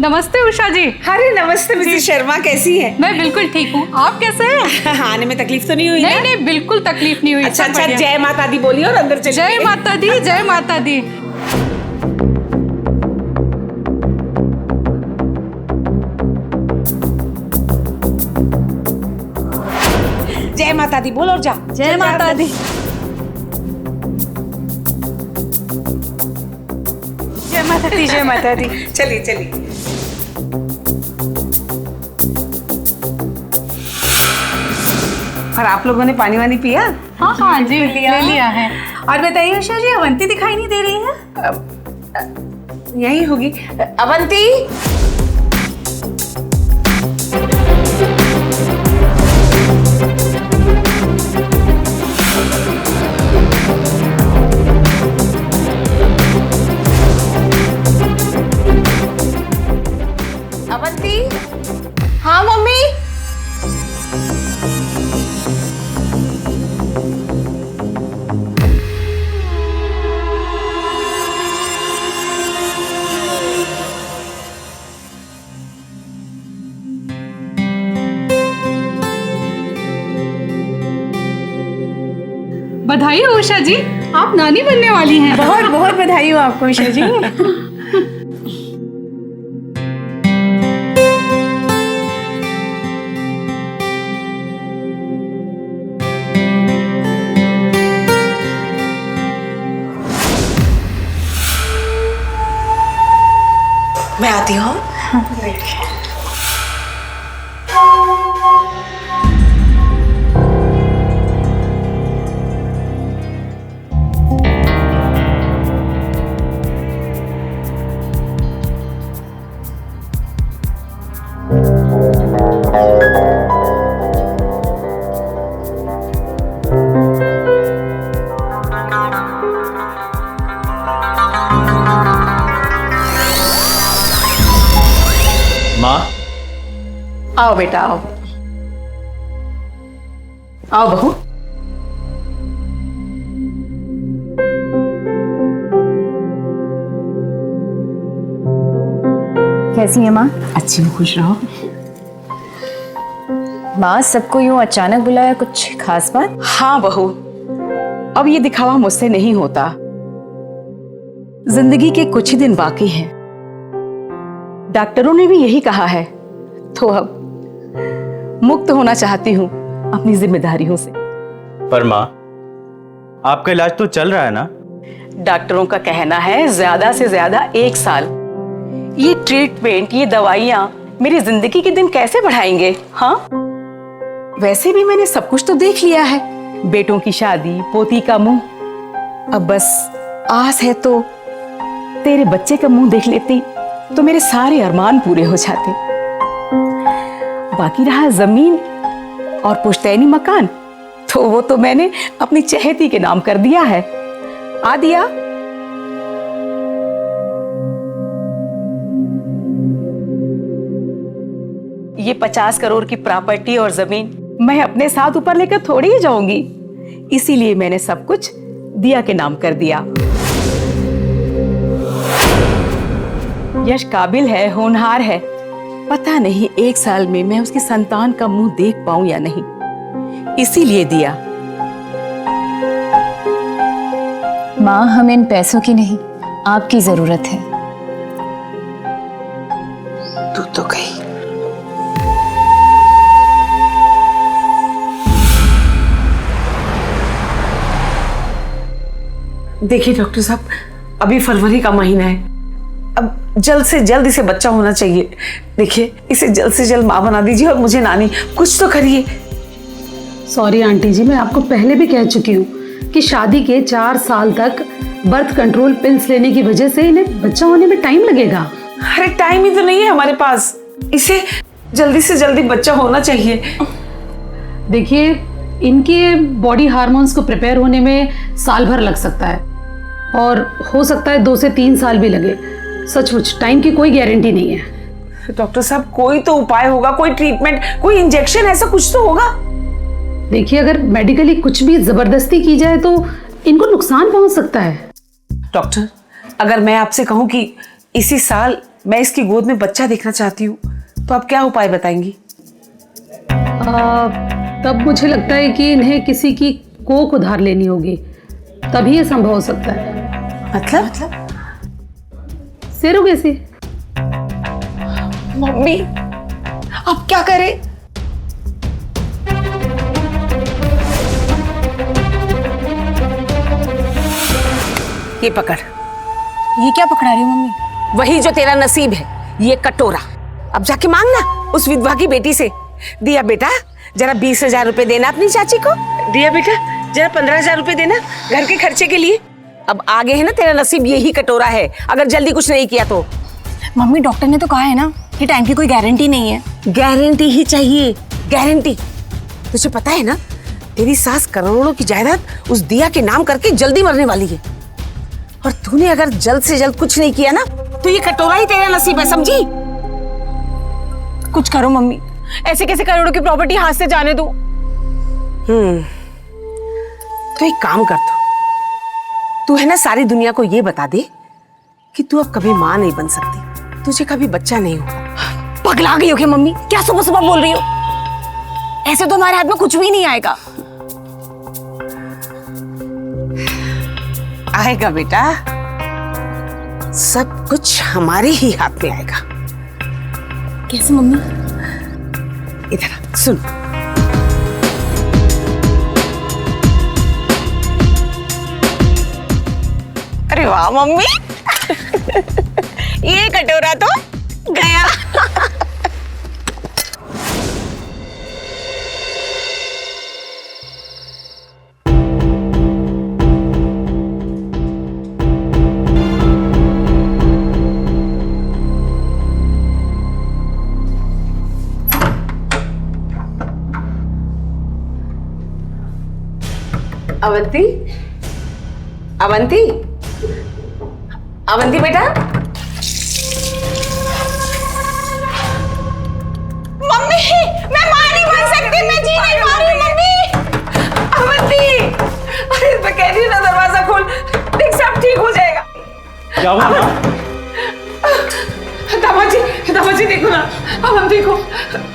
नमस्ते उषा जी। अरे नमस्ते मिसेस शर्मा, कैसी है? मैं बिल्कुल ठीक हूँ, आप कैसे हैं? आने में तकलीफ तो नहीं हुई? नहीं नहीं, बिल्कुल तकलीफ नहीं हुई। अच्छा अच्छा, जय माता दी बोलिए और अंदर चलिए। जय माता दी, जय माता दी। जय माता दी बोल और जा। जय माता दी। जय माता दी, जय माता दी। चलिए चलिए। और आप लोगों ने पानी वानी पिया? हाँ हाँ जी, ले लिया है। और बताइए उषा जी, अवंती दिखाई नहीं दे रही है? यही होगी। अवंती, अवंती। हाँ मम्मी। बधाई हो उषा जी, आप नानी बनने वाली हैं। बहुत बहुत बधाई हो आपको उषा जी। मैं आती हूँ। माँ, आओ बेटा आओ। आओ बहू। कैसी है माँ? अच्छी हो, खुश रहो। माँ, सबको यूं अचानक बुलाया, कुछ खास बात? हाँ बहू, अब ये दिखावा मुझसे नहीं होता। जिंदगी के कुछ ही दिन बाकी हैं। डॉक्टरों ने भी यही कहा है, तो अब मुक्त होना चाहती हूँ अपनी जिम्मेदारियों से। पर माँ, आपका इलाज तो चल रहा है ना? डॉक्टरों का कहना है ज्यादा से ज्यादा 1 साल। ये ट्रीटमेंट, ये दवाइयाँ मेरी जिंदगी के दिन कैसे बढ़ाएंगे? हाँ, वैसे भी मैंने सब कुछ तो देख लिया है, बेटों की शादी, पोती का मुंह। अब बस आस है तो तेरे बच्चे का मुंह देख लेती तो मेरे सारे अरमान पूरे हो जाते। बाकी रहा जमीन और पुश्तैनी मकान, तो वो तो मैंने अपनी चहेती के नाम कर दिया है। आ दिया। ये 50 करोड़ की प्रॉपर्टी और जमीन मैं अपने साथ ऊपर लेकर थोड़ी ही जाऊंगी, इसीलिए मैंने सब कुछ दिया के नाम कर दिया। यश काबिल है, होनहार है, पता नहीं 1 साल में मैं उसकी संतान का मुंह देख पाऊं या नहीं, इसीलिए दिया। माँ, हमें इन पैसों की नहीं, आपकी जरूरत है। तू तो गई। देखिए डॉक्टर साहब, अभी फरवरी का महीना है, अब जल्द से जल्द इसे बच्चा होना चाहिए। देखिए, इसे जल्द से जल्द माँ बना दीजिए और मुझे नानी, कुछ तो करिए। सॉरी आंटी जी, मैं आपको पहले भी कह चुकी हूँ कि शादी के 4 साल तक बर्थ कंट्रोल पिल्स लेने की वजह से इन्हें बच्चा होने में टाइम लगेगा। अरे टाइम ही तो नहीं है हमारे पास, इसे जल्दी से जल्दी बच्चा होना चाहिए। देखिए, इनके बॉडी हार्मोन्स को प्रिपेयर होने में साल भर लग सकता है और हो सकता है 2 से 3 साल भी लगे। सचमुच टाइम की कोई गारंटी नहीं है। डॉक्टर साहब, कोई तो उपाय होगा, कोई ट्रीटमेंट, कोई इंजेक्शन, ऐसा कुछ तो होगा। देखिए, अगर मेडिकली कुछ भी जबरदस्ती की जाए तो इनको नुकसान पहुंच सकता है। डॉक्टर, अगर मैं आपसे कहूं कि इसी साल मैं इसकी गोद में बच्चा देखना चाहती हूँ, तो आप क्या उपाय बताएंगी? तब मुझे लगता है कि इन्हें किसी की कोख उधार लेनी होगी, तभी ये संभव हो सकता है। मतलब? सेरोगेसी। मम्मी अब क्या करें? ये पकड़। ये क्या पकड़ा रही हो मम्मी? वही जो तेरा नसीब है, ये कटोरा। अब जाके मांगना उस विधवा की बेटी से। दिया बेटा, जरा 20,000 रुपए देना अपनी चाची को। दिया बेटा, जरा 15,000 रुपए देना घर के खर्चे के लिए। अब आगे है ना तेरा नसीब यही कटोरा है, अगर जल्दी कुछ नहीं किया तो। मम्मी डॉक्टर ने तो कहा है ना कि टाइम की कोई गारंटी नहीं है। गारंटी ही चाहिए, गारंटी। तुझे पता है ना, तेरी सास करोड़ों की जायदाद उस दिया के नाम करके जल्दी मरने वाली है, और तूने अगर जल्द से जल्द कुछ नहीं किया ना, तो ये कटोरा ही तेरा नसीब है, समझी? कुछ करो मम्मी, ऐसे कैसे करोड़ों की प्रॉपर्टी हाथ से जाने दो। तो एक काम कर, तू है ना सारी दुनिया को ये बता दे कि तू अब कभी माँ नहीं बन सकती, तुझे कभी बच्चा नहीं होगा। पगला गई हो क्या मम्मी? क्या सुबह सुबह बोल रही हो? ऐसे तो हमारे हाथ में कुछ भी नहीं आएगा। आएगा बेटा, सब कुछ हमारे ही हाथ में आएगा। कैसे मम्मी? इधर आ, सुन। अरे वाह मम्मी, ये कटोरा तो गया। अवंती, अवंती, अवंती बेटा। मम्मी, मैं मां नहीं बन सकती, मैं जी नहीं पा रही मम्मी। अवंती, अरे मैं कह रही हूँ ना, दरवाजा खोल, देख सब ठीक हो जाएगा। क्या हुआ? दामाजी देखो ना, अवंती को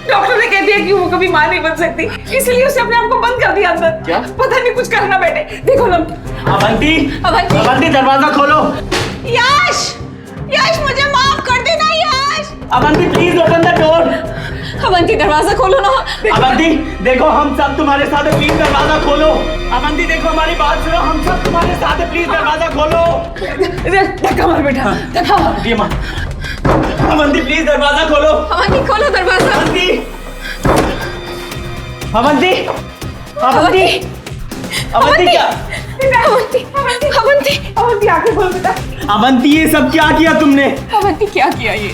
डॉक्टर ने कह दिया कि वो कभी मां नहीं बन सकती, इसलिए उसने अपने आप को बंद कर दिया अंदर। क्या? पता नहीं कुछ करना बेटे, देखो ना। अवंती, अवंती, अवंती दरवाजा खोलो। यश, यश मुझे माफ कर देना Yash. Avanti please open the door. Avanti दरवाजा खोलो ना। अवंती देखो हम सब तुम्हारे साथ हैं, प्लीज दरवाजा खोलो। अवंती देखो हमारी बात सुनो, हम सब तुम्हारे साथ हैं, प्लीज दरवाजा खोलो। धक्का मार बेटा, धक्का मार। ये मां, अवंती प्लीज दरवाजा खोलो। अवंती खोलो दरवाजा। अवंती, अवंती, अवंती, अवंती क्या? अवंती, अवंती, अवंती, अवंती आके खोल बेटा। अवंती ये सब क्या किया तुमने? अवंती क्या किया ये?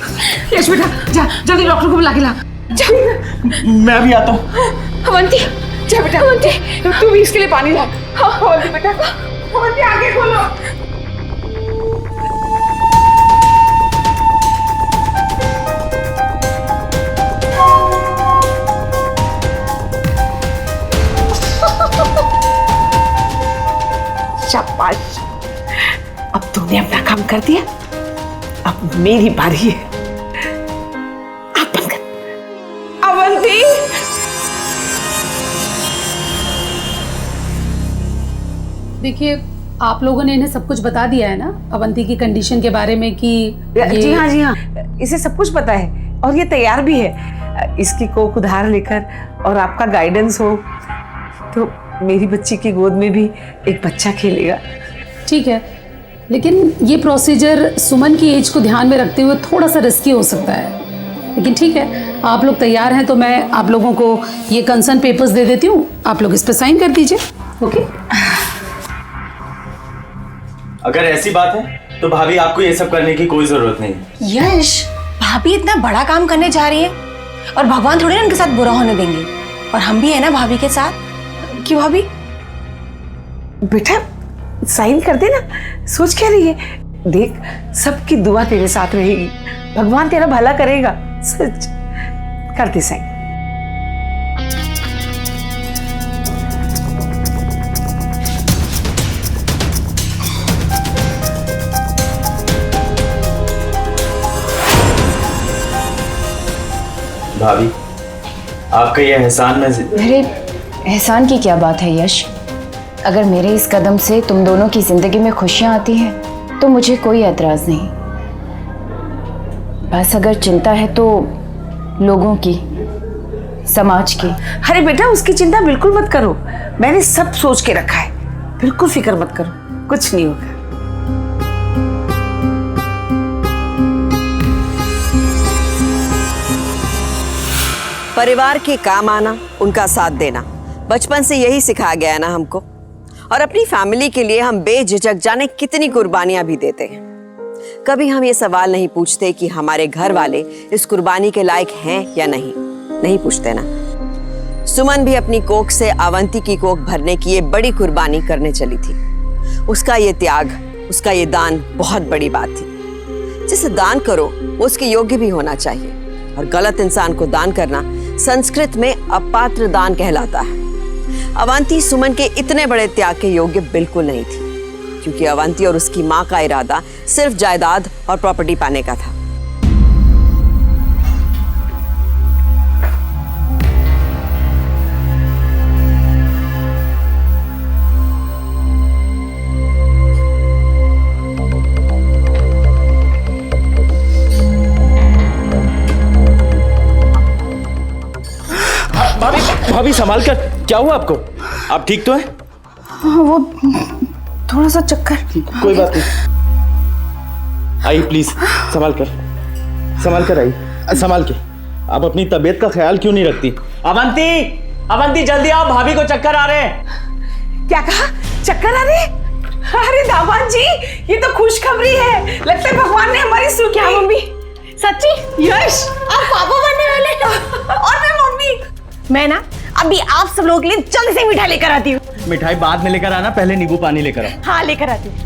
यश बेटा जा, जल्दी डॉक्टर को बुला के ला। जा। मैं भी आता हूँ। अवंती जा बेटा, अवंती तू भी इसके लिए पानी ला। हाँ अवंती बेटा, अवंती आगे खोलो। शाबाश, अब तूने अपना काम कर दिया, अब मेरी बारी है। आप बंद कर। अवंती, देखिए, आप लोगों ने इन्हें सब कुछ बता दिया है ना अवंती की कंडीशन के बारे में कि जी हाँ, जी हाँ, इसे सब कुछ पता है और ये तैयार भी है। इसकी कोख उधार लेकर और आपका गाइडेंस हो तो मेरी बच्ची की गोद में भी एक बच्चा खेलेगा। ठीक है, लेकिन ये प्रोसीजर सुमन की एज को ध्यान में रखते हुए थोड़ा सा रिस्की हो सकता है, लेकिन ठीक है, आप लोग तैयार हैं तो मैं आप लोगों को ये कंसर्न पेपर्स दे देती हूँ, आप लोग इस पर साइन कर दीजिए। ओके? अगर ऐसी बात है तो भाभी आपको ये सब करने की कोई जरूरत नहीं। यश, भाभी इतना बड़ा काम करने जा रही है और भगवान थोड़ी ना उनके साथ बुरा होने देंगे, और हम भी है ना भाभी के साथ। क्यों भाभी? बेटा साइन कर दे ना, सोच क्या रही है? देख सबकी दुआ तेरे साथ रहेगी, भगवान तेरा भला करेगा, सच। कर दे साइन। भाभी, आपका ये एहसान में अरे एहसान की क्या बात है यश। अगर मेरे इस कदम से तुम दोनों की जिंदगी में खुशियां आती हैं तो मुझे कोई एतराज नहीं। बस अगर चिंता है तो लोगों की, समाज की। अरे बेटा उसकी चिंता बिल्कुल मत करो, मैंने सब सोच के रखा है, बिल्कुल फिक्र मत करो, कुछ नहीं होगा। परिवार के काम आना, उनका साथ देना, बचपन से यही सिखाया गया है ना हमको। और अपनी फैमिली के लिए हम बेझिझक जाने कितनी कुर्बानियां भी देते हैं। कभी हम ये सवाल नहीं पूछते कि हमारे घर वाले इस कुर्बानी के लायक हैं या नहीं पूछते ना। सुमन भी अपनी कोख से अवंती की कोख भरने की ये बड़ी कुर्बानी करने चली थी। उसका ये त्याग, उसका ये दान बहुत बड़ी बात थी। जिसे दान करो वो उसके योग्य भी होना चाहिए, और गलत इंसान को दान करना संस्कृत में अपात्र दान कहलाता है। अवंती सुमन के इतने बड़े त्याग के योग्य बिल्कुल नहीं थी, क्योंकि अवंती और उसकी मां का इरादा सिर्फ जायदाद और प्रॉपर्टी पाने का था। भाभी संभाल कर, क्या हुआ आपको? आप ठीक तो हैं? वो थोड़ा सा चक्कर। कोई बात नहीं, आइए प्लीज, संभाल कर आइए, संभाल के। आप अपनी तबीयत का ख्याल क्यों नहीं रखती? अवंती जल्दी आओ, भाभी को चक्कर आ रहे हैं। क्या कहा? चक्कर आ रहे? अरे दामाद जी, ये तो खुशखबरी है, लगता है भगवान ने हमारी सुन क्या मम्मी? सच्ची? यश आप पापा बनने वाले हैं। और मैं मम्मी। मैं ना अभी आप सब लोगों के लिए जल्दी से मिठाई लेकर आती हूँ। मिठाई बाद में लेकर आना, पहले नींबू पानी लेकर आओ। हाँ लेकर आती हूँ।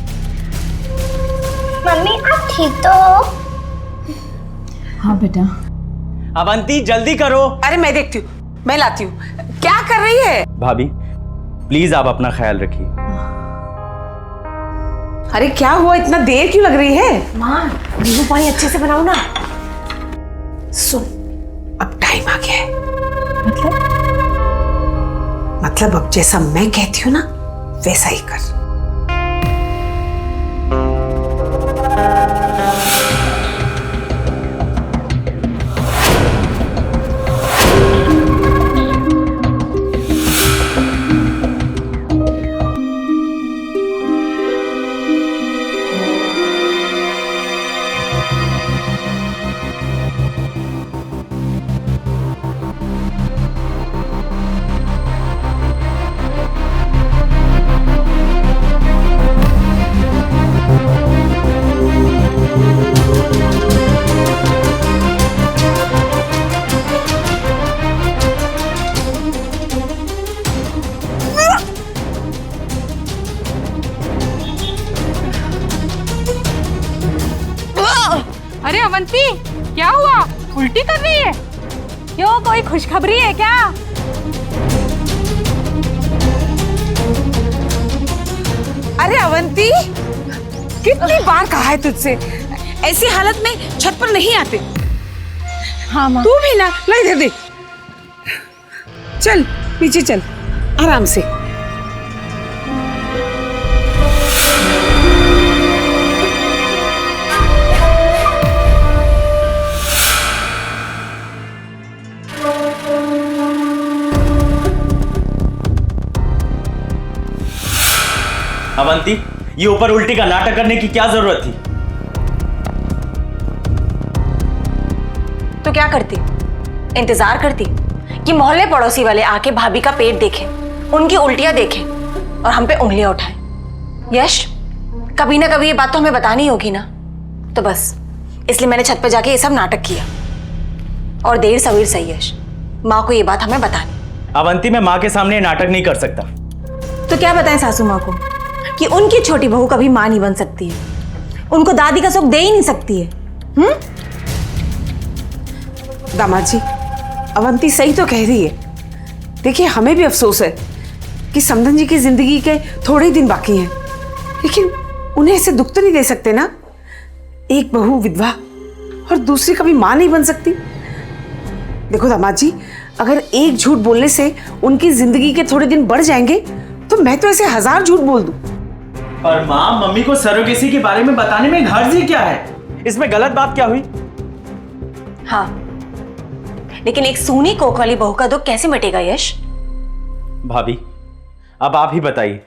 मम्मी आप ठीक तो हो? हाँ बेटा। अवंती जल्दी करो। अरे मैं देखती हूँ, मैं लाती हूँ। क्या कर रही है? भाभी प्लीज आप अपना ख्याल रखिए। अरे क्या हुआ, इतना देर क्यों लग रही है? माँ नींबू पानी अच्छे से बनाओ ना। सुन, अब टाइम आ गया है। मतलब अब जैसा मैं कहती हूँ ना वैसा ही कर। अरे अवंती, क्या हुआ? उल्टी कर रही है? क्यों, कोई खुशखबरी है क्या? अरे अवंती, कितनी बार कहा है तुझसे, ऐसी हालत में छत पर नहीं आते। हाँ माँ। तू भी ना, ला इधर दे। चल पीछे चल, आराम से। अवंती, ये ऊपर उल्टी का नाटक करने की क्या जरूरत थी? तो क्या करती? इंतजार करती कि मोहल्ले पड़ोसी वाले आके भाभी का पेट देखें, उनकी उल्टियां देखें और हम पे उंगलियां उठाएं। यश, कभी ना कभी ये बात तो हमें बतानी होगी ना, तो बस इसलिए मैंने छत पे जाके ये सब नाटक किया। और देर सवेर सही यश, माँ को ये बात हमें बतानी। अवंती, मैं माँ के सामने ये नाटक नहीं कर सकता। तो क्या बताएं सासू माँ को कि उनकी छोटी बहू कभी माँ नहीं बन सकती है, उनको दादी का सुख दे ही नहीं सकती है। दामाद जी, अवंती सही तो कह रही है। देखिए हमें भी अफसोस है कि समधन जी की जिंदगी के थोड़े ही दिन बाकी हैं, लेकिन उन्हें ऐसे दुख तो नहीं दे सकते ना। एक बहू विधवा और दूसरी कभी माँ नहीं बन सकती। देखो दामाद जी, अगर एक झूठ बोलने से उनकी जिंदगी के थोड़े दिन बढ़ जाएंगे तो मैं तो ऐसे 1000 झूठ बोल दूं। और माँ, मम्मी को सरोगेसी के बारे में बताने में हर्ज ही क्या है? इसमें गलत बात क्या हुई? हाँ, लेकिन एक सूनी कोख वाली बहू का दुख कैसे मिटेगा यश? भाभी, अब आप ही बताइए।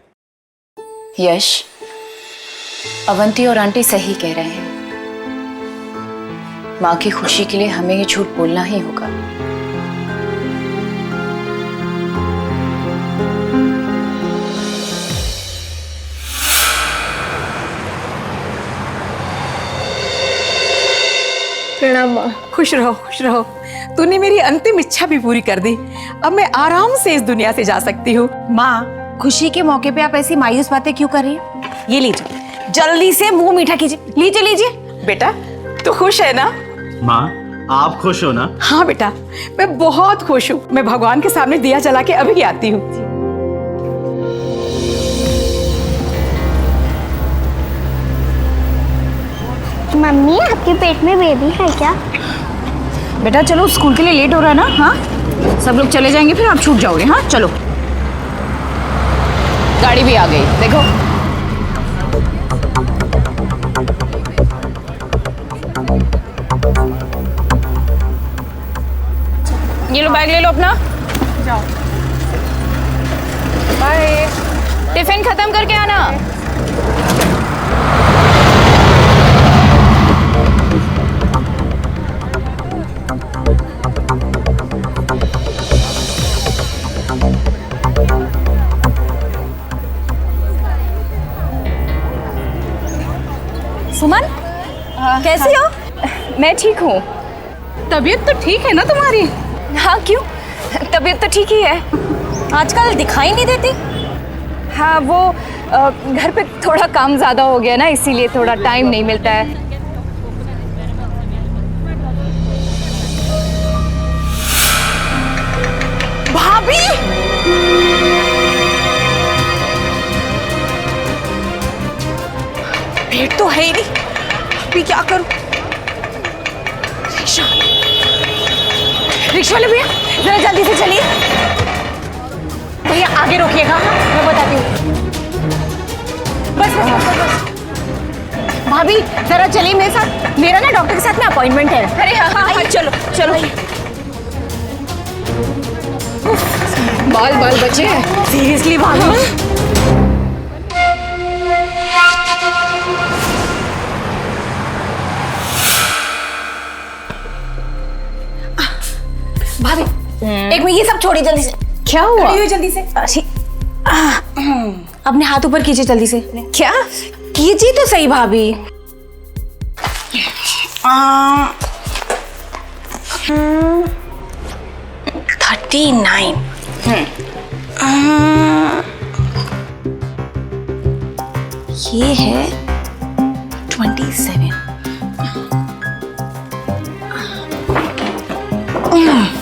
यश, अवंती और आंटी सही कह रहे हैं। माँ की खुशी के लिए हमें ये झूठ बोलना ही होगा। प्रणाम माँ। खुश रहो, खुश रहो। तूने मेरी अंतिम इच्छा भी पूरी कर दी। अब मैं आराम से इस दुनिया से जा सकती हूँ। माँ, खुशी के मौके पे आप ऐसी मायूस बातें क्यों कर रही हैं? ये लीजिए, जल्दी से मुंह मीठा कीजिए। लीजिए लीजिए। बेटा, तू खुश है ना? माँ, आप खुश हो ना? हाँ बेटा, मैं बहुत खुश हूँ। मैं भगवान के सामने दिया जला के अभी आती हूँ। मम्मी, आपके पेट में बेबी है क्या? बेटा चलो, स्कूल के लिए लेट हो रहा है ना। हाँ, सब लोग चले जाएंगे फिर आप छूट जाओगे। हाँ चलो, गाड़ी भी आ गई देखो। ये लो, बैग ले लो अपना। जाओ। बाय। टिफिन खत्म करके आना। सुमन, कैसी हो? मैं ठीक हूँ। तबीयत तो ठीक है ना तुम्हारी? हाँ क्यों, तबीयत तो ठीक ही है। आजकल दिखाई नहीं देती। हाँ वो घर पे थोड़ा काम ज्यादा हो गया ना, इसीलिए थोड़ा टाइम नहीं मिलता है। भाभी, पेट तो है ही नहीं, अभी क्या करूं? रिक्शा वाले भैया, जरा जल्दी से चलिए। भैया आगे रोकिएगा, मैं बताती हूँ। बस बस। भाभी जरा चलिए मेरे साथ, मेरा ना डॉक्टर के साथ में अपॉइंटमेंट है। अरे हाँ हाँ हाँ, चलो चलो। बाल बाल बचे हैं। सीरियसली भाभी? भाभी, एक मिनट, ये सब छोड़िए जल्दी से। क्या हुआ? खड़ी हुई जल्दी से। अपने हाथ ऊपर कीजिए जल्दी से। क्या? कीजिए तो सही भाभी। 39। ये है 27।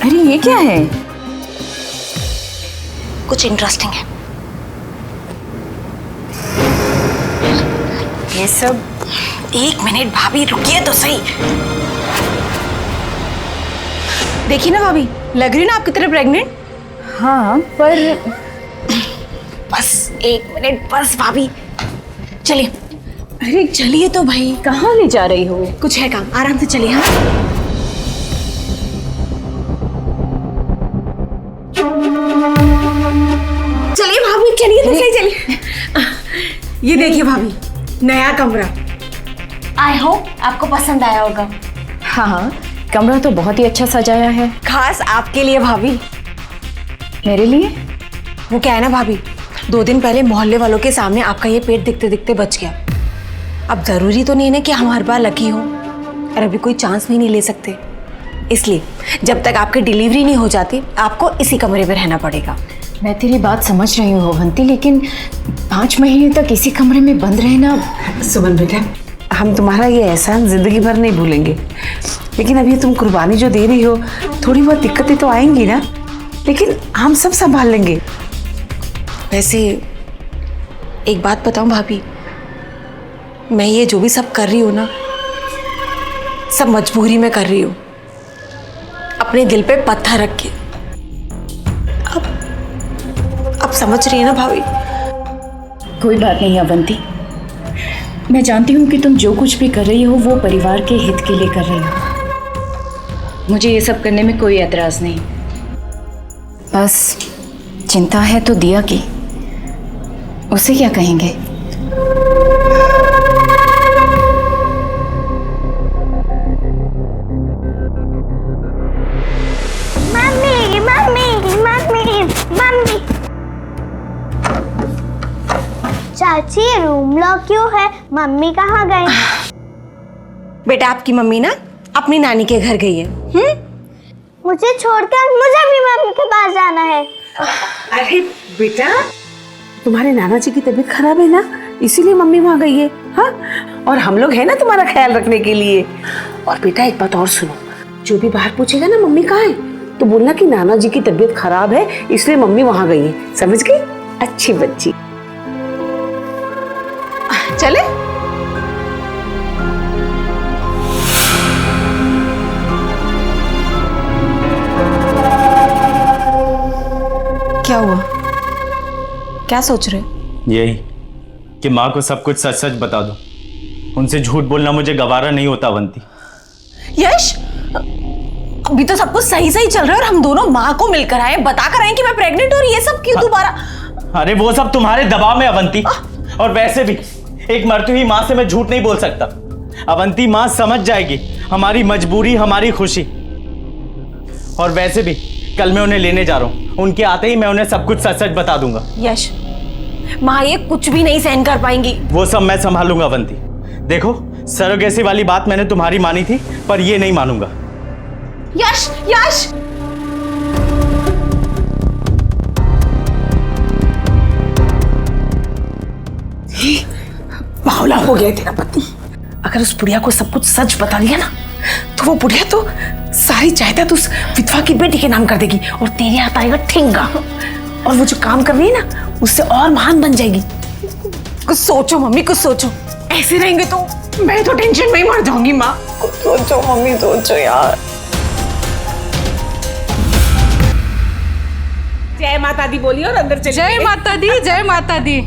अरे ये क्या है? कुछ इंटरेस्टिंग है। ये सब? एक मिनट भाभी, रुकिए तो सही। देखिए ना भाभी, लग रही ना आपकी तरह प्रेग्नेंट? हाँ पर बस एक मिनट, बस भाभी, चलिए। अरे चलिए तो भाई। कहाँ ले जा रही हो? कुछ है काम, आराम से चलिए। हाँ चलिए भाभी, चलिए तो सही, चलिए। ये देखिए भाभी, नया कमरा। आई होप आपको पसंद आया होगा। हाँ हाँ, कमरा तो बहुत ही अच्छा सजाया है। खास आपके लिए भाभी। मेरे लिए? वो क्या है ना भाभी, 2 दिन पहले मोहल्ले वालों के सामने आपका ये पेट दिखते दिखते बच गया। अब जरूरी तो नहीं है ना कि हम हर बार लकी हो, और अभी कोई चांस भी नहीं ले सकते। इसलिए जब तक आपकी डिलीवरी नहीं हो जाती, आपको इसी कमरे में रहना पड़ेगा। मैं तेरी बात समझ रही हूँ अवंती, लेकिन 5 महीने तक इसी कमरे में बंद रहना। सुमन बेटा, हम तुम्हारा ये एहसान जिंदगी भर नहीं भूलेंगे, लेकिन अभी तुम कुर्बानी जो दे रही हो, थोड़ी बहुत दिक्कतें तो आएंगी ना, लेकिन हम सब संभाल लेंगे। वैसे एक बात बताऊं भाभी, मैं ये जो भी सब कर रही हूँ ना, सब मजबूरी में कर रही हूँ। अब अपने दिल पे पत्थर रख के। अब समझ रही है ना भाभी? कोई बात नहीं अवंती, मैं जानती हूँ कि तुम जो कुछ भी कर रही हो वो परिवार के हित के लिए कर रही हो। मुझे ये सब करने में कोई एतराज नहीं, बस चिंता है तो दिया की, उसे क्या कहेंगे। Mummy mummy mummy mummy. चाची रूम लॉक क्यों है? मम्मी कहाँ गई? बेटा आपकी मम्मी ना अपनी नानी के घर गई है। मुझे छोड़कर मुझे भी मम्मी के पास जाना है। अरे बेटा, तुम्हारे नाना जी की तबीयत खराब है ना, इसीलिए मम्मी वहां गई है। हाँ, और हम लोग हैं ना तुम्हारा ख्याल रखने के लिए। और बेटा एक बात और सुनो, जो भी बाहर पूछेगा ना मम्मी कहाँ है, तो बोलना कि नाना जी की तबीयत खराब है इसलिए मम्मी वहां गई है। समझ गई? अच्छी बच्ची। चले? क्या हुआ? क्या सोच रहे? यही कि माँ को सब कुछ सच सच बता दो। उनसे झूठ बोलना मुझे गवारा नहीं होता अवंती। यश, अभी तो सब कुछ सही सही चल रहा है और हम दोनों माँ को मिलकर आए, बता कर आए कि मैं प्रेग्नेंट हूँ, और ये सब क्यों दोबारा? अरे वो सब तुम्हारे दबाव में अवंती। और वैसे भी एक मरती हुई माँ से मैं झूठ नहीं बोल सकता। अवंती, माँ समझ जाएगी हमारी मजबूरी, हमारी खुशी। और वैसे भी कल मैं उन्हें लेने जा रहा हूँ, उनके आते ही मैं उन्हें सब कुछ सच सच बता दूंगा। यश, माँ ये कुछ भी नहीं सहन कर पाएंगी। वो सब मैं संभालूंगा अवंती। देखो, सरोगेसी वाली बात मैंने तुम्हारी मानी थी, पर ये नहीं मानूंगा। यश, यश, बावला हो गया तेरा पति। अगर उस बुढ़िया को सब कुछ सच बता दिया ना, तो वो बुढ़िया तो सारी जायदाद उस विधवा की बेटी के नाम कर देगी और तेरे हाथ आएगा ठेंगा। और वो जो काम कर रही है ना, उससे और महान बन जाएगी। कुछ सोचो मम्मी, कुछ सोचो। ऐसे रहेंगे तो मैं तो टेंशन में ही मर जाऊंगी। माँ, कुछ सोचो मम्मी, सोचो यार। जय माता दी बोलिए और अंदर चलिए। जय माता दी, जय माता दी।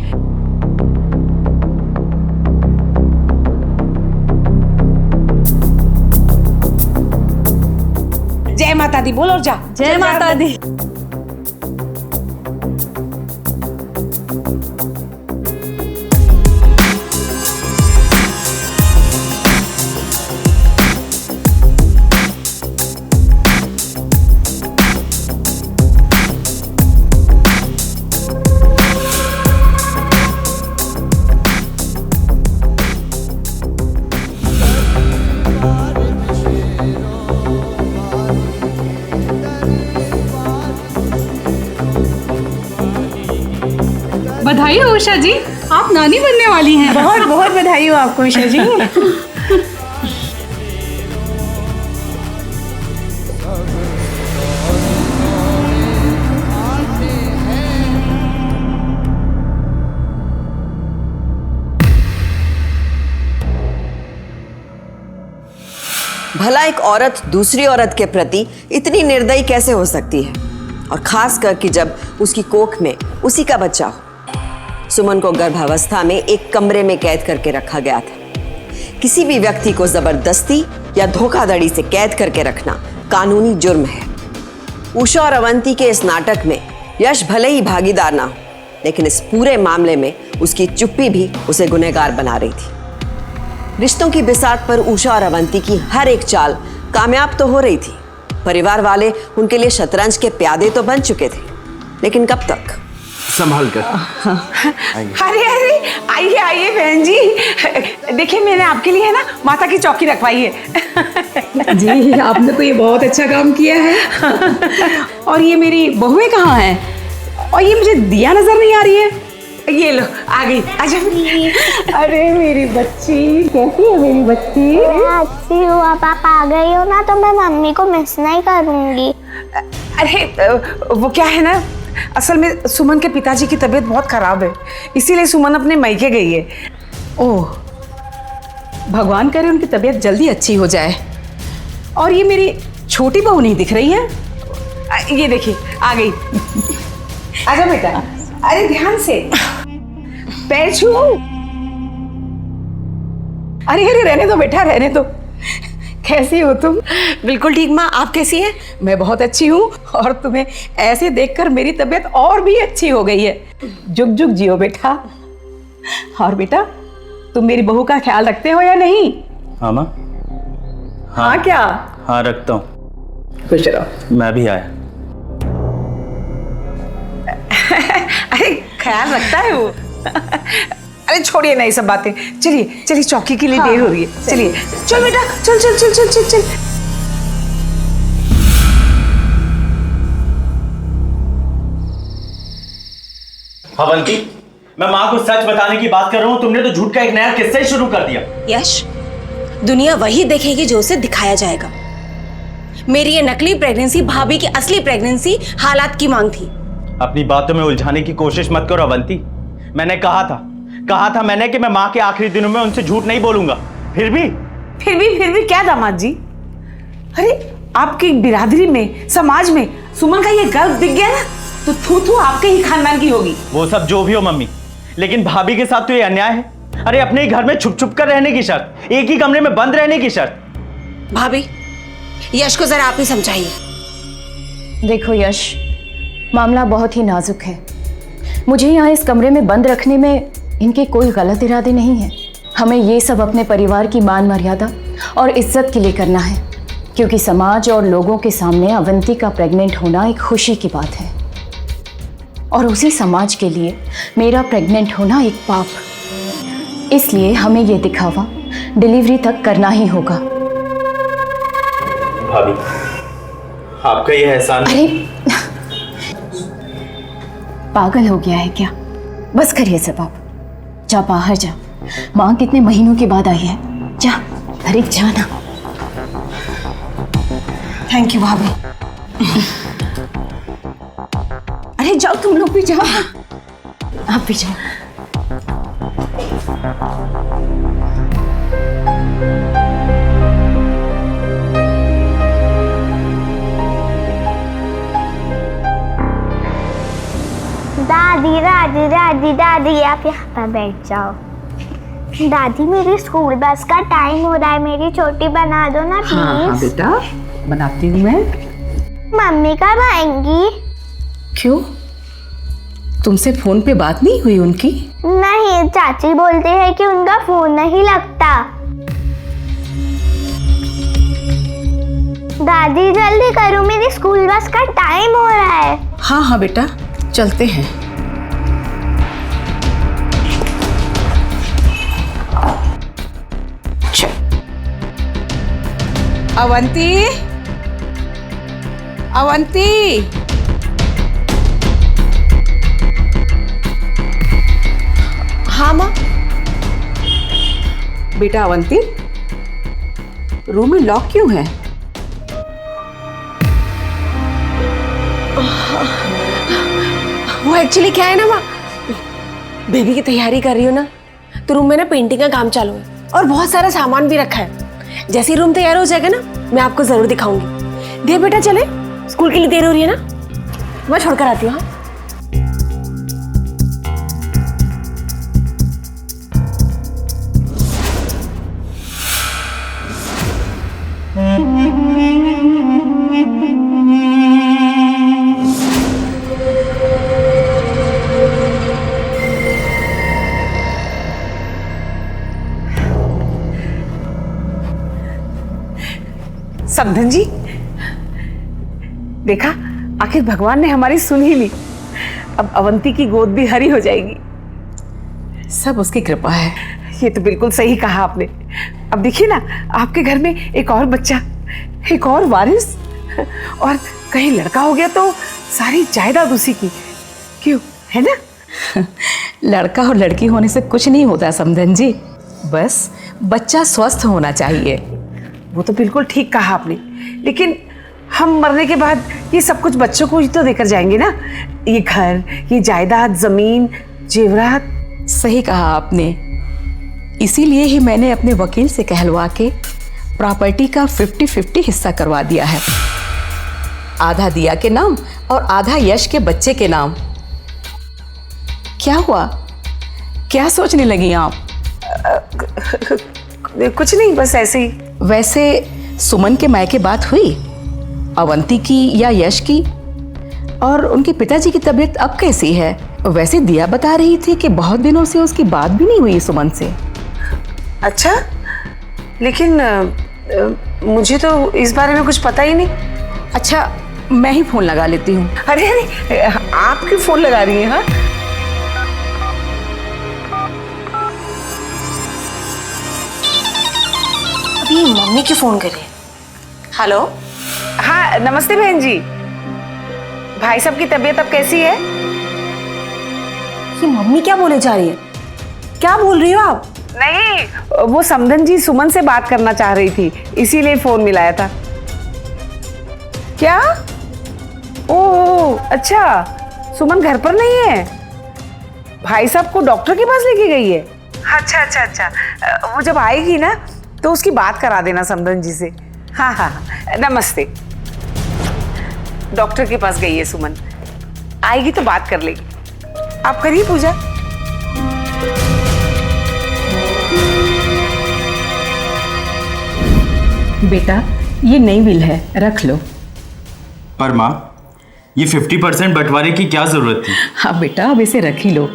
जय माता दी बोल और जा। जय माता दी। बधाई हो उषा जी, आप नानी बनने वाली हैं। बहुत बहुत बधाई हो आपको उषा जी। भला एक औरत दूसरी औरत के प्रति इतनी निर्दयी कैसे हो सकती है, और खास कर कि जब उसकी कोख में उसी का बच्चा हो। सुमन को गर्भावस्था में एक कमरे में कैद करके रखा गया था। किसी भी व्यक्ति को जबरदस्ती या धोखाधड़ी से कैद करके रखना कानूनी जुर्म है। उषा और अवंती के इस नाटक में यश भले ही भागीदार ना हो, लेकिन इस पूरे मामले में उसकी चुप्पी भी उसे गुनहगार बना रही थी। रिश्तों की बिसात पर उषा और अवंती की हर एक चाल कामयाब तो हो रही थी। परिवार वाले उनके लिए शतरंज के प्यादे तो बन चुके थे, लेकिन कब तक? संभाल कर। अरे अरे, आइए आइए बहन जी। देखिए, मैंने आपके लिए है ना माता की चौकी रखवाई है। जी, आपने तो ये बहुत अच्छा काम किया है। और ये मेरी बहुएं कहाँ हैं? और ये मुझे दिया नजर नहीं आ रही है। ये लो, आ गई। आजा। अरे मेरी बच्ची, कैसी है मेरी बच्ची? मैं अच्छी हूँ। अब आप आ गई हो ना, तो मैं मम्मी को मिस नहीं करूँगी। अरे वो क्या है ना, असल में सुमन के पिताजी की तबीयत बहुत खराब है, इसीलिए सुमन अपने मायके गई है। ओह, भगवान करे उनकी तबीयत जल्दी अच्छी हो जाए। और ये मेरी छोटी बहू नहीं दिख रही है। ये देखिए आ गई। आजा बेटा, अरे ध्यान से, पैर छू। अरे अरे रहने दो बेटा, रहने दो। कैसी हो तुम? बिल्कुल ठीक माँ, आप कैसी हैं? मैं बहुत अच्छी हूँ, और तुम्हें ऐसे देखकर मेरी तबीयत और भी अच्छी हो गई है। जुग जुग जियो बेटा। और बेटा, तुम मेरी बहू का ख्याल रखते हो या नहीं? हाँ माँ। हाँ क्या? हाँ रखता हूँ। खुश रहो। मैं भी आया। अरे ख्याल रखता है वो। अरे छोड़िए ना ये सब बातें, चलिए चलिए, चौकी के लिए देर हो रही है। चलिए चल बेटा, चल चल चल चल चल चल। अवंती, मैं माँ को सच बताने की बात कर रहा हूँ, तुमने तो झूठ का एक नया किस्सा ही शुरू कर दिया। यश, दुनिया वही देखेगी जो उसे दिखाया जाएगा। मेरी ये नकली प्रेगनेंसी भाभी की असली प्रेगनेंसी हालात की मांग थी। अपनी बातों में उलझाने की कोशिश मत करो अवंती। मैंने कहा था मैंने कि मैं माँ के आखिरी दिनों में उनसे झूठ नहीं बोलूंगा। फिर भी क्या दामाद जी? अरे आपकी बिरादरी में, समाज में सुमन का ये गर्व दिख गया ना, तो थू थू आपके ही खानदान की होगी। वो सब जो भी हो मम्मी, लेकिन भाभी के साथ तो ये अन्याय है। अरे अपने ही घर में छुप छुप कर रहने की शर्त, एक ही कमरे में बंद रहने की शर्त। भाभी, यश को जरा आप ही समझाइए। देखो यश, मामला बहुत ही नाजुक है। मुझे यहाँ इस कमरे में बंद रखने में इनके कोई गलत इरादे नहीं है। हमें ये सब अपने परिवार की मान मर्यादा और इज्जत के लिए करना है, क्योंकि समाज और लोगों के सामने अवंती का प्रेग्नेंट होना एक खुशी की बात है, और उसी समाज के लिए मेरा प्रेग्नेंट होना एक पाप। इसलिए हमें ये दिखावा डिलीवरी तक करना ही होगा। भाभी, आपका ये एहसान। अरे पागल हो गया है क्या? बस करिए सब आप। जा बाहर जा, माँ कितने महीनों के बाद आई है। जा, अरे जाना। थैंक यू भाभी। अरे जाओ, तुम लोग भी जाओ। आप भी जाओ। दादी दादी दादी दादी, आप यहाँ पर बैठ जाओ। दादी, मेरी स्कूल बस का टाइम हो रहा है, मेरी छोटी बना दो ना प्लीज। हाँ बेटा, बनाती हूँ मैं। मम्मी कब आएंगी? क्यों, तुमसे फोन पे बात नहीं हुई उनकी? नहीं, चाची बोलते हैं कि उनका फोन नहीं लगता। दादी जल्दी करो, मेरी स्कूल बस का टाइम हो रहा है। हाँ हाँ बेटा, चलते हैं। अवंती, अवंती, हाँ माँ। बेटा अवंती, रूम में लॉक क्यों है? वो एक्चुअली क्या है ना माँ, बेबी की तैयारी कर रही हो ना, तो रूम में ना पेंटिंग का काम चालू है और बहुत सारा सामान भी रखा है। जैसे ही रूम तैयार हो जाएगा ना, मैं आपको जरूर दिखाऊंगी। दे बेटा, चले, स्कूल के लिए देर हो रही है ना, मैं छोड़कर आती हूँ। हाँ समधन जी, देखा, आखिर भगवान ने हमारी सुन ही ली। अब अवंती की गोद भी हरी हो जाएगी। सब उसकी कृपा है। ये तो बिल्कुल सही कहा आपने। अब देखिए ना, आपके घर में एक और बच्चा, एक और वारिस, और कहीं लड़का हो गया तो सारी जायदाद उसी की। क्यों, है ना? लड़का और लड़की होने से कुछ नहीं होता समधन जी, बस बच्चा स्वस्थ होना चाहिए। वो तो बिल्कुल ठीक कहा आपने, लेकिन हम मरने के बाद ये सब कुछ बच्चों को ही तो देकर जाएंगे ना। ये घर, ये जायदाद, जमीन, जेवरात। सही कहा आपने। इसीलिए ही मैंने अपने वकील से कहलवा के प्रॉपर्टी का 50-50 हिस्सा करवा दिया है। आधा दिया के नाम और आधा यश के बच्चे के नाम। क्या हुआ, क्या सोचने लगी आप? कुछ नहीं, बस ऐसे ही। वैसे सुमन के मायके बात हुई, अवंती की या यश की? और उनके पिताजी की तबीयत अब कैसी है? वैसे दिया बता रही थी कि बहुत दिनों से उसकी बात भी नहीं हुई सुमन से। अच्छा, लेकिन मुझे तो इस बारे में कुछ पता ही नहीं। अच्छा, मैं ही फोन लगा लेती हूँ। अरे अरे, आप क्यों फोन लगा रही हैं? हाँ, अभी मम्मी की फोन करिए। हेलो। हाँ, नमस्ते बहन जी। भाई साहब की तबीयत अब कैसी है? ये मम्मी क्या बोले जा रही है? क्या बोल रही हो आप? नहीं, वो समधन जी सुमन से बात करना चाह रही थी, इसीलिए फोन मिलाया था। क्या? ओह अच्छा, सुमन घर पर नहीं है, भाई साहब को डॉक्टर के पास लेके गई है। अच्छा अच्छा अच्छा, वो जब आएगी ना तो उसकी बात करा देना समधन जी से। हाँ हाँ, नमस्ते। डॉक्टर के पास गई है सुमन, आएगी तो बात कर लेगी। आप करिए पूजा। बेटा, ये नई विल है, रख लो। पर माँ, ये 50% बंटवारे की क्या जरूरत थी? हाँ बेटा, अब इसे रख ही लो।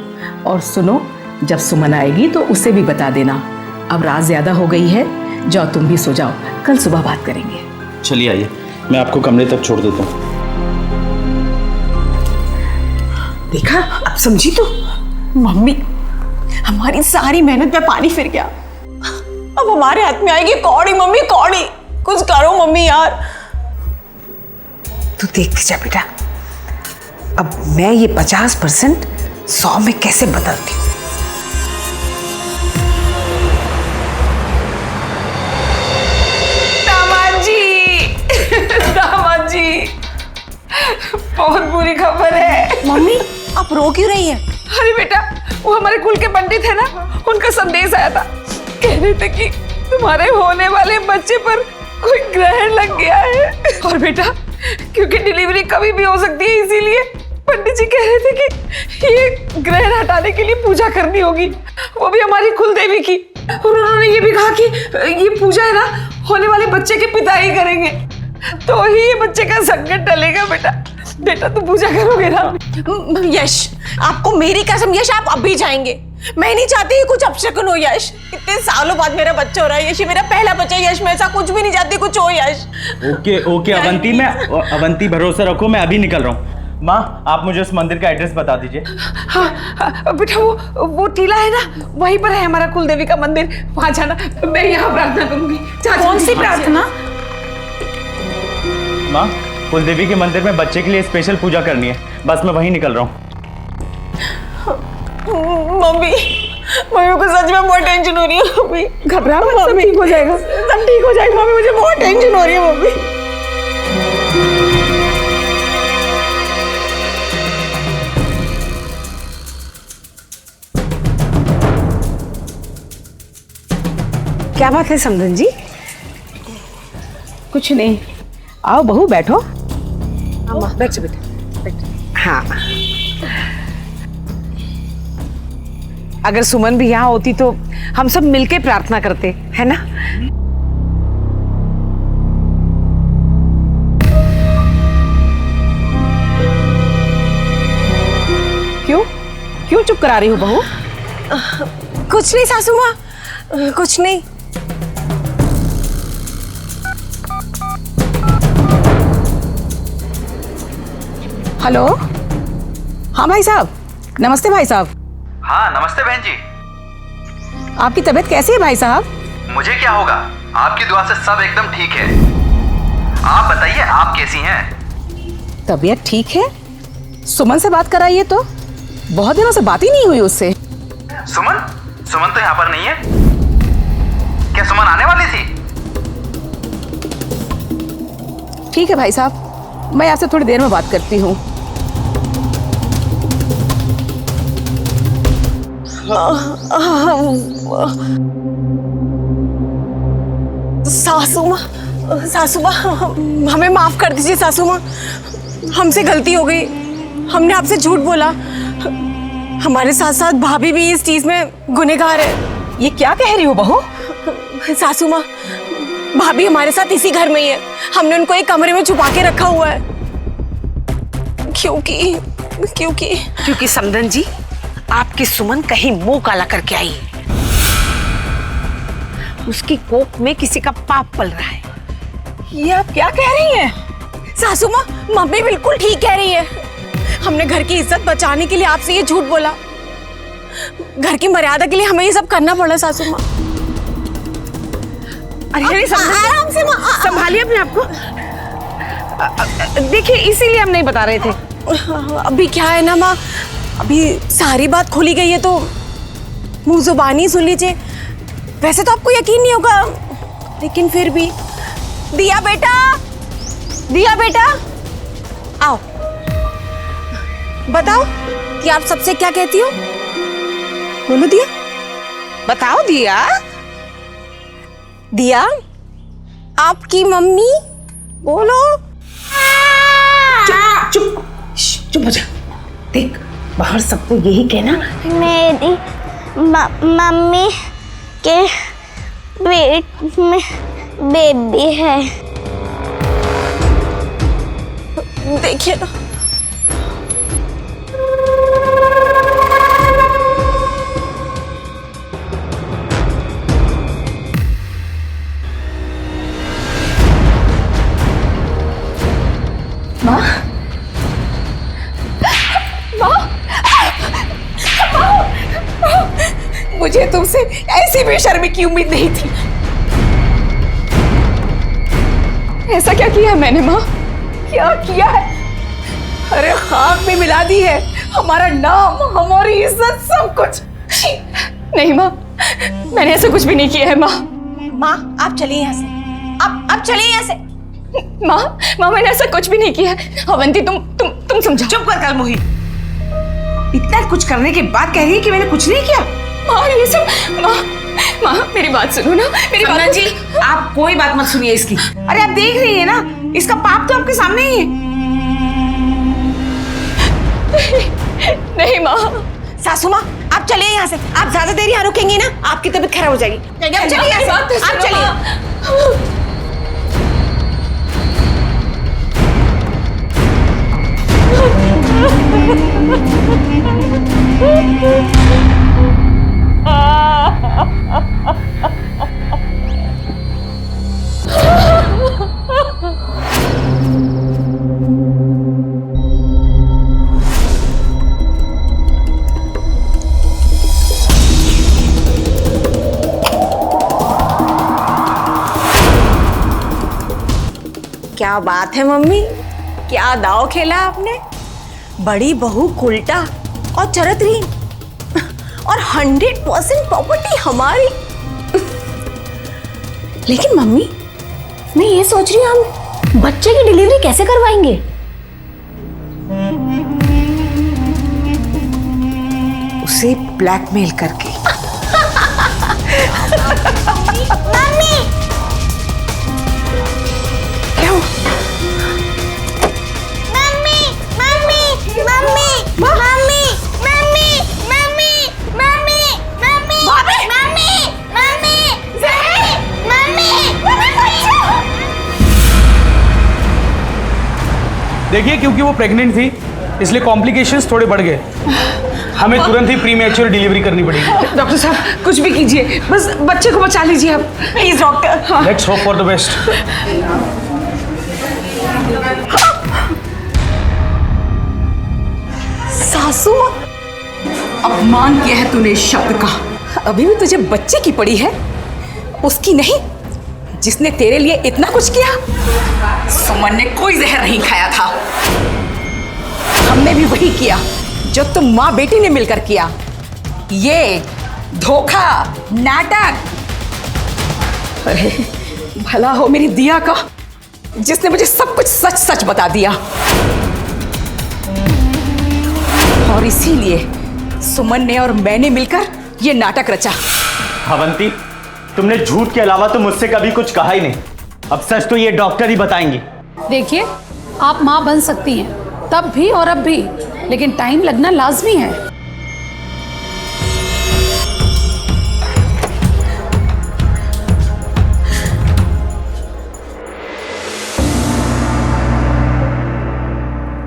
और सुनो, जब सुमन आएगी तो उसे भी बता देना। अब रात ज्यादा हो गई है, जाओ तुम भी सो जाओ, कल सुबह बात करेंगे। चलिए आइए, मैं आपको कमरे तक छोड़ देता हूँ। देखा, अब समझी तो? मम्मी, हमारी सारी मेहनत पे पानी फिर गया। अब हमारे हाथ में आएगी कौड़ी। मम्मी कौड़ी, कुछ करो मम्मी यार। तू देखती जा बेटा, अब मैं ये 50% 100 में कैसे बदलती हूँ। दामाद जी, बहुत बुरी खबर है। मम्मी, आप रो क्यों रही है? अरे बेटा, वो हमारे कुल के पंडित है ना, उनका संदेश आया था। कह रहे थे कि तुम्हारे होने वाले बच्चे पर कोई ग्रहण लग गया है। और बेटा, क्योंकि डिलीवरी कभी भी हो सकती है, इसीलिए पंडित जी कह रहे थे कि ये ग्रहण हटाने के लिए पूजा करनी होगी, वो भी हमारी कुल देवी की। और उन्होंने ये भी कहा कि ये पूजा है ना, होने वाले बच्चे के पिता ही करेंगे, तो ही ये बच्चे का संकट टलेगा। बेटा बेटा, तू पूजा करोगे ना? यश, आपको मेरी कसम, यश आप अभी जाएंगे। मैं नहीं चाहती कुछ अपशकुन हो यश। इतने सालों बाद मेरा बच्चा हो रहा है यश, ये मेरा पहला बच्चा है यश। मैं ऐसा कुछ भी नहीं चाहती कुछ हो यश। ओके ओके अवंती, अवंती भरोसा रखो, मैं अभी निकल रहा हूँ। माँ, आप मुझे उस मंदिर का एड्रेस बता दीजिए। हाँ बेटा, वो टीला है ना, वहीं पर है हमारा कुल देवी का मंदिर, वहां जाना। मैं यहाँ प्रार्थना करूंगी। कौन सी प्रार्थना? माँ, कुल देवी के मंदिर में बच्चे के लिए स्पेशल पूजा करनी है, बस मैं वहीं निकल रहा हूँ। मम्मी, मम्मी को सच में बहुत टेंशन हो रही है। मम्मी घबरा मत, सब ठीक हो जाएगा, सब ठीक हो जाएगा। मम्मी, मुझे बहुत टेंशन हो रही है। मम्मी, क्या बात है समधन जी? कुछ नहीं, आओ बहू बैठो। बैठ बेटा। हाँ, अगर सुमन भी यहाँ होती तो हम सब मिलके प्रार्थना करते, है ना? क्यों क्यों चुप करा रही हो बहू? कुछ नहीं सासू माँ, कुछ नहीं। हेलो, हाँ भाई साहब, नमस्ते भाई साहब। हाँ नमस्ते बहन जी। आपकी तबीयत कैसी है भाई साहब? मुझे क्या होगा, आपकी दुआ से सब एकदम ठीक है। आप बताइए, आप कैसी हैं? तबीयत ठीक है? सुमन से बात कराइए तो, बहुत दिनों से बात ही नहीं हुई उससे। सुमन? सुमन तो यहाँ पर नहीं है। क्या सुमन आने वाली थी? ठीक है भाई साहब, मैं आपसे थोड़ी देर में बात करती हूँ। सासू माँ, सासू माँ, हमें माफ कर दीजिए सासू माँ, हमसे गलती हो गई, हमने आपसे झूठ बोला। हमारे साथ साथ भाभी भी इस चीज में गुनहगार है। ये क्या कह रही हो बहू? सासू माँ, भाभी हमारे साथ इसी घर में ही है, हमने उनको एक कमरे में छुपा के रखा हुआ है। क्योंकि समधन जी, आपकी सुमन कहीं मुंह काला करके आई है। उसकी कोख में किसी का पाप पल रहा है। ये आप क्या कह रही हैं? सासू माँ, मम्मी बिल्कुल ठीक कह रही है। हमने घर की इज्जत बचाने के लिए आपसे ये झूठ बोला। घर की मर्यादा के लिए हमें ये सब करना पड़ा सासू माँ। अरे आराम से माँ, संभालिए अपने आप को। देखिए, इसीलिए हम नहीं बता रहे थे। अभी क्या है ना माँ, अभी सारी बात खुली गई है तो मुंह जुबानी सुन लीजिए। वैसे तो आपको यकीन नहीं होगा, लेकिन फिर भी। दिया बेटा आओ, बताओ कि आप सबसे क्या कहती हो? बोलो दिया, बताओ दिया आपकी मम्मी, बोलो। चुप हो जा। देख, बाहर सबको यही कहना मेरी मम्मी के पेट में बेबी है। देखिए ना, मुझे तुमसे ऐसी बेशर्मी की उम्मीद नहीं थी। ऐसा क्या किया है मैंने माँ? क्या किया है? अरे खाक में मिला दी है हमारा नाम, हमारी इज्जत, सब कुछ। नहीं माँ, मैंने ऐसा कुछ भी नहीं किया है माँ। आप चलिए यहाँ से, आप चलिए यहाँ से। माँ मैंने ऐसा कुछ भी नहीं किया है। अवंती तुम समझो। चुप कर मोही। इतना कुछ करने के बाद कह रही है कि मैंने कुछ नहीं किया। माँ ये सब, माँ मेरी बात सुनो ना, मेरी बात जी, आप कोई बात मत सुनिए इसकी। अरे आप देख रही है ना, इसका पाप तो आपके सामने ही है। नहीं माँ। सासू माँ, आप चलिए यहाँ से। आप ज्यादा देर यहाँ रुकेंगी ना, आपकी तबीयत खराब हो जाएगी। आप चलिए यहाँ से, आप चलिए। क्या बात है मम्मी, क्या दाव खेला आपने। बड़ी बहू उल्टा और चरित्रहीन, और 100% प्रॉपर्टी हमारी। लेकिन मम्मी, मैं ये सोच रही हूँ, हम बच्चे की डिलीवरी कैसे करवाएंगे? उसे ब्लैकमेल करके। मम्मी, क्या हुआ? Mummy, mummy, mummy, mummy, mummy, mummy, mummy, mummy, mummy, mummy, mummy. देखिए, क्योंकि वो प्रेग्नेंट थी इसलिए कॉम्प्लिकेशंस थोड़े बढ़ गए। हमें तुरंत ही प्रीमैच्योर डिलीवरी करनी पड़ेगी। डॉक्टर साहब, कुछ भी कीजिए, बस बच्चे को बचा लीजिए आप, please doctor. Let's hope for the best. सासू माँ, अपमान किया है तूने इस शब्द का। अभी भी तुझे बच्चे की पड़ी है, उसकी नहीं, जिसने तेरे लिए इतना कुछ किया। सुमन ने कोई जहर नहीं खाया था, हमने भी वही किया जो तुम माँ बेटी ने मिलकर किया। ये धोखा, नाटक। अरे भला हो मेरी दिया का, जिसने मुझे सब कुछ सच सच बता दिया। और इसीलिए सुमन ने और मैंने मिलकर ये नाटक रचा। अवंती, तुमने झूठ के अलावा तो मुझसे कभी कुछ कहा ही नहीं। अब सच तो ये डॉक्टर ही बताएंगे। देखिए, आप माँ बन सकती हैं तब भी और अब भी, लेकिन टाइम लगना लाजमी है।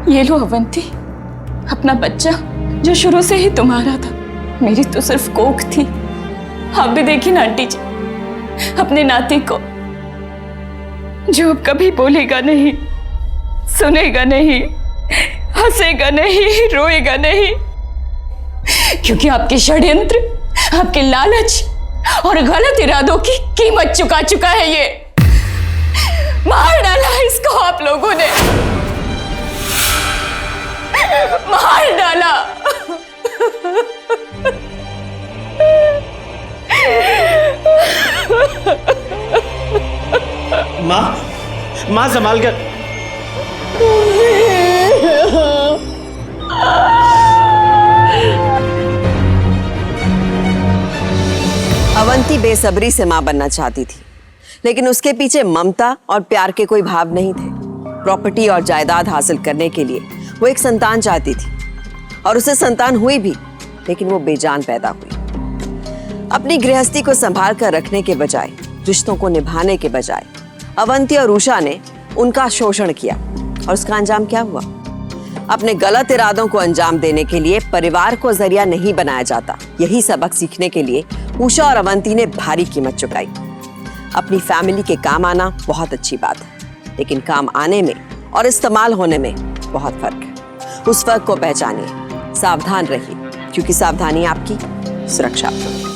ये लो अवंती, अपना बच्चा जो शुरू से ही तुम्हारा था। मेरी तो सिर्फ कोख थी। आप भी देखी ना आंटी जी, अपने नाती को जो अब कभी बोलेगा नहीं, सुनेगा नहीं, हंसेगा नहीं, रोएगा नहीं, क्योंकि आपके षड्यंत्र, आपके लालच और गलत इरादों की कीमत चुका चुका है। ये मार डाला इसको आप लोगों ने, मार डाला। माँ संभाल कर। अवंती बेसब्री से मां बनना चाहती थी, लेकिन उसके पीछे ममता और प्यार के कोई भाव नहीं थे। प्रॉपर्टी और जायदाद हासिल करने के लिए वो एक संतान चाहती थी, और उसे संतान हुई भी, लेकिन वो बेजान पैदा हुई। अपनी गृहस्थी को संभाल कर रखने के बजाय, रिश्तों को निभाने के बजाय अवंती और उषा ने उनका शोषण किया, और उसका अंजाम क्या हुआ? अपने गलत इरादों को अंजाम देने के लिए परिवार को जरिया नहीं बनाया जाता। यही सबक सीखने के लिए उषा और अवंती ने भारी कीमत चुकाई। अपनी फैमिली के काम आना बहुत अच्छी बात है, लेकिन काम आने में और इस्तेमाल होने में बहुत फर्क है। उस फर्क को पहचानिए, सावधान रहिए, क्योंकि सावधानी आपकी सुरक्षा आपकी।